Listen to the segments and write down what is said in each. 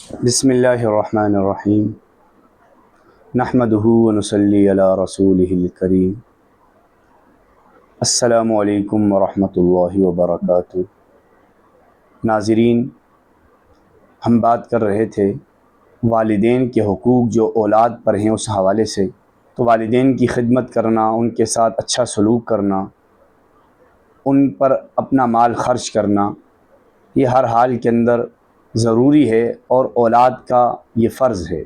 بسم اللہ الرحمن الرحیم نحمدہ ونصلی علی رسولہ الکریم۔ السلام علیکم ورحمۃ اللہ وبرکاتہ۔ ناظرین، ہم بات کر رہے تھے والدین کے حقوق جو اولاد پر ہیں اس حوالے سے۔ تو والدین کی خدمت کرنا، ان کے ساتھ اچھا سلوک کرنا، ان پر اپنا مال خرچ کرنا، یہ ہر حال کے اندر ضروری ہے اور اولاد کا یہ فرض ہے۔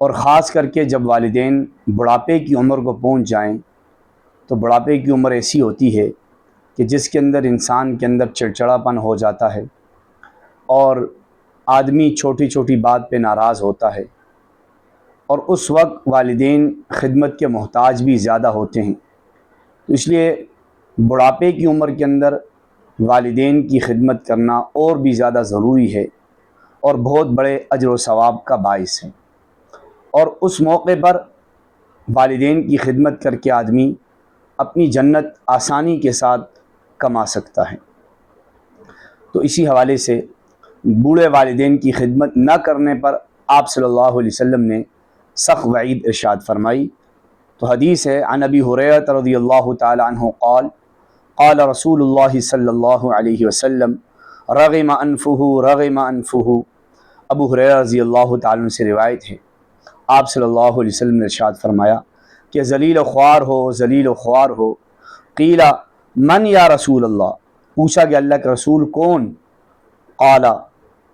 اور خاص کر کے جب والدین بڑھاپے کی عمر کو پہنچ جائیں تو بڑھاپے کی عمر ایسی ہوتی ہے کہ جس کے اندر انسان کے اندر چڑچڑاپن ہو جاتا ہے اور آدمی چھوٹی چھوٹی بات پہ ناراض ہوتا ہے، اور اس وقت والدین خدمت کے محتاج بھی زیادہ ہوتے ہیں۔ تو اس لیے بڑھاپے کی عمر کے اندر والدین کی خدمت کرنا اور بھی زیادہ ضروری ہے اور بہت بڑے اجر و ثواب کا باعث ہے۔ اور اس موقع پر والدین کی خدمت کر کے آدمی اپنی جنت آسانی کے ساتھ کما سکتا ہے۔ تو اسی حوالے سے بوڑھے والدین کی خدمت نہ کرنے پر آپ صلی اللہ علیہ وسلم نے سخت وعید ارشاد فرمائی۔ تو حدیث ہے عن ابی ہریرہ رضی اللہ تعالی عنہ قال قال رسول اللہ صلی اللہ علیہ وسلم رغم انفہ۔ ابو ہریرہ رضی اللہ تعالیٰ عنہ سے روایت ہے، آپ صلی اللہ علیہ وسلم نے ارشاد فرمایا کہ ذلیل و خوار ہو۔ قیل من یا رسول اللہ، پوچھا کہ اللہ کے رسول کون؟ قال،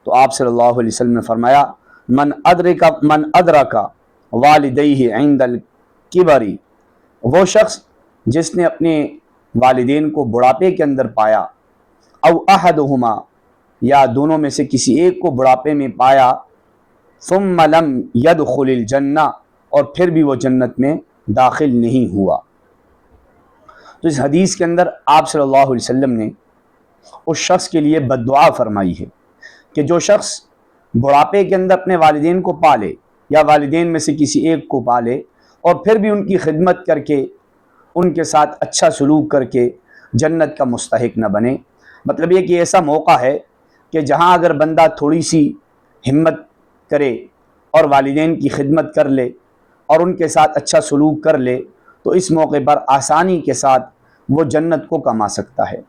تو آپ صلی اللہ علیہ وسلم نے فرمایا من ادرک والدیہ عند الکبر، وہ شخص جس نے اپنے والدین کو بڑھاپے کے اندر پایا، او احدہما، یا دونوں میں سے کسی ایک کو بڑھاپے میں پایا، ثم لم يدخل الجنہ، اور پھر بھی وہ جنت میں داخل نہیں ہوا۔ تو اس حدیث کے اندر آپ صلی اللہ علیہ وسلم نے اس شخص کے لیے بد دعا فرمائی ہے کہ جو شخص بڑھاپے کے اندر اپنے والدین کو پالے یا والدین میں سے کسی ایک کو پالے اور پھر بھی ان کی خدمت کر کے، ان کے ساتھ اچھا سلوک کر کے جنت کا مستحق نہ بنے۔ مطلب یہ کہ ایسا موقع ہے کہ جہاں اگر بندہ تھوڑی سی ہمت کرے اور والدین کی خدمت کر لے اور ان کے ساتھ اچھا سلوک کر لے تو اس موقع پر آسانی کے ساتھ وہ جنت کو کما سکتا ہے۔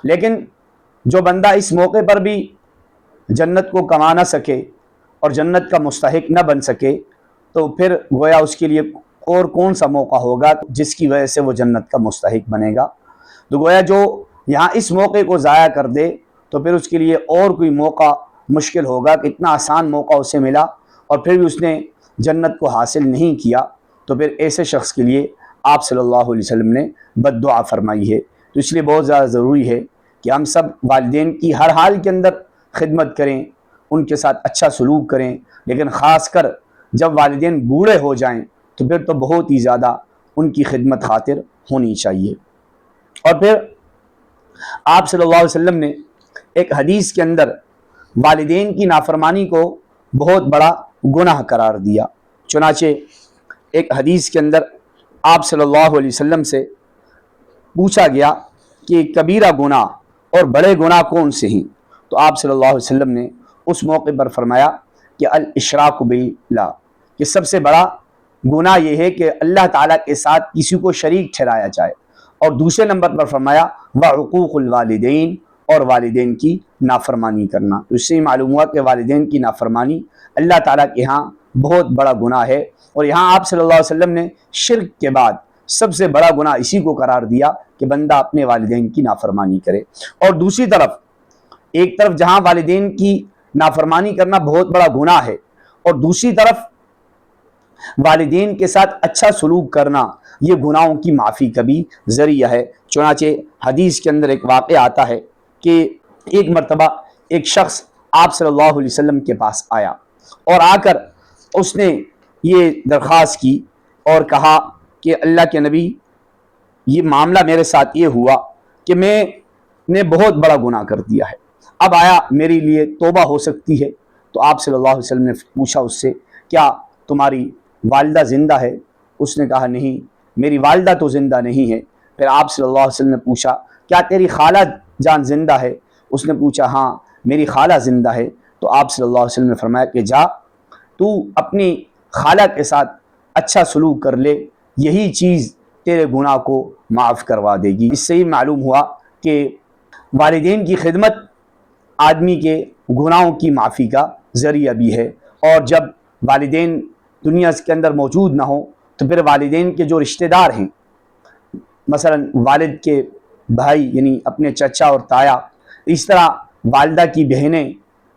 لیکن جو بندہ اس موقع پر بھی جنت کو کما نہ سکے اور جنت کا مستحق نہ بن سکے تو پھر گویا اس کے لیے اور کون سا موقع ہوگا جس کی وجہ سے وہ جنت کا مستحق بنے گا؟ تو گویا جو یہاں اس موقع کو ضائع کر دے تو پھر اس کے لیے اور کوئی موقع مشکل ہوگا کہ اتنا آسان موقع اسے ملا اور پھر بھی اس نے جنت کو حاصل نہیں کیا، تو پھر ایسے شخص کے لیے آپ صلی اللہ علیہ وسلم نے بد دعا فرمائی ہے۔ تو اس لیے بہت زیادہ ضروری ہے کہ ہم سب والدین کی ہر حال کے اندر خدمت کریں، ان کے ساتھ اچھا سلوک کریں، لیکن خاص کر جب والدین بوڑھے ہو جائیں تو پھر تو بہت ہی زیادہ ان کی خدمت خاطر ہونی چاہیے۔ اور پھر آپ صلی اللہ علیہ وسلم نے ایک حدیث کے اندر والدین کی نافرمانی کو بہت بڑا گناہ قرار دیا۔ چنانچہ ایک حدیث کے اندر آپ صلی اللہ علیہ وسلم سے پوچھا گیا کہ کبیرہ گناہ اور بڑے گناہ کون سے ہیں؟ تو آپ صلی اللہ علیہ وسلم نے اس موقع پر فرمایا کہ الاشراک باللہ، کہ سب سے بڑا گناہ یہ ہے کہ اللہ تعالیٰ کے ساتھ کسی کو شریک ٹھہرایا جائے، اور دوسرے نمبر پر فرمایا وعقوق الوالدین، اور والدین کی نافرمانی کرنا۔ تو اس سے معلوم ہوا کہ والدین کی نافرمانی اللہ تعالیٰ کے ہاں بہت بڑا گناہ ہے، اور یہاں آپ صلی اللہ علیہ وسلم نے شرک کے بعد سب سے بڑا گناہ اسی کو قرار دیا کہ بندہ اپنے والدین کی نافرمانی کرے۔ اور دوسری طرف ایک طرف جہاں والدین کی نافرمانی کرنا بہت بڑا گناہ ہے، اور دوسری طرف والدین کے ساتھ اچھا سلوک کرنا یہ گناہوں کی معافی کا بھی ذریعہ ہے۔ چنانچہ حدیث کے اندر ایک واقعہ آتا ہے کہ ایک مرتبہ ایک شخص آپ صلی اللہ علیہ وسلم کے پاس آیا اور آ کر اس نے یہ درخواست کی اور کہا کہ اللہ کے نبی، یہ معاملہ میرے ساتھ یہ ہوا کہ میں نے بہت بڑا گناہ کر دیا ہے، اب آیا میرے لیے توبہ ہو سکتی ہے؟ تو آپ صلی اللہ علیہ وسلم نے پوچھا اس سے کیا تمہاری والدہ زندہ ہے؟ اس نے کہا نہیں، میری والدہ تو زندہ نہیں ہے۔ پھر آپ صلی اللہ علیہ وسلم نے پوچھا کیا تیری خالہ جان زندہ ہے؟ اس نے پوچھا ہاں میری خالہ زندہ ہے۔ تو آپ صلی اللہ علیہ وسلم نے فرمایا کہ جا تو اپنی خالہ کے ساتھ اچھا سلوک کر لے، یہی چیز تیرے گناہ کو معاف کروا دے گی۔ اس سے یہ معلوم ہوا کہ والدین کی خدمت آدمی کے گناہوں کی معافی کا ذریعہ بھی ہے، اور جب والدین دنیا کے اندر موجود نہ ہوں تو پھر والدین کے جو رشتہ دار ہیں، مثلا والد کے بھائی یعنی اپنے چچا اور تایا، اس طرح والدہ کی بہنیں،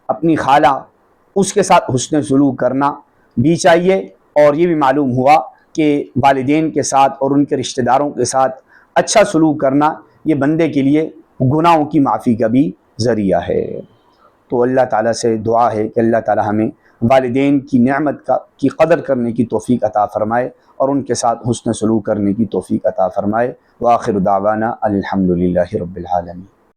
اپنی خالہ، اس کے ساتھ حسن سلوک کرنا بھی چاہیے۔ اور یہ بھی معلوم ہوا کہ والدین کے ساتھ اور ان کے رشتہ داروں کے ساتھ اچھا سلوک کرنا یہ بندے کے لیے گناہوں کی معافی کا بھی ذریعہ ہے۔ تو اللہ تعالیٰ سے دعا ہے کہ اللہ تعالیٰ ہمیں والدین کی نعمت کی قدر کرنے کی توفیق عطا فرمائے اور ان کے ساتھ حسن سلوک کرنے کی توفیق عطا فرمائے۔ وآخر دعوانا الحمدللہ رب العالمین۔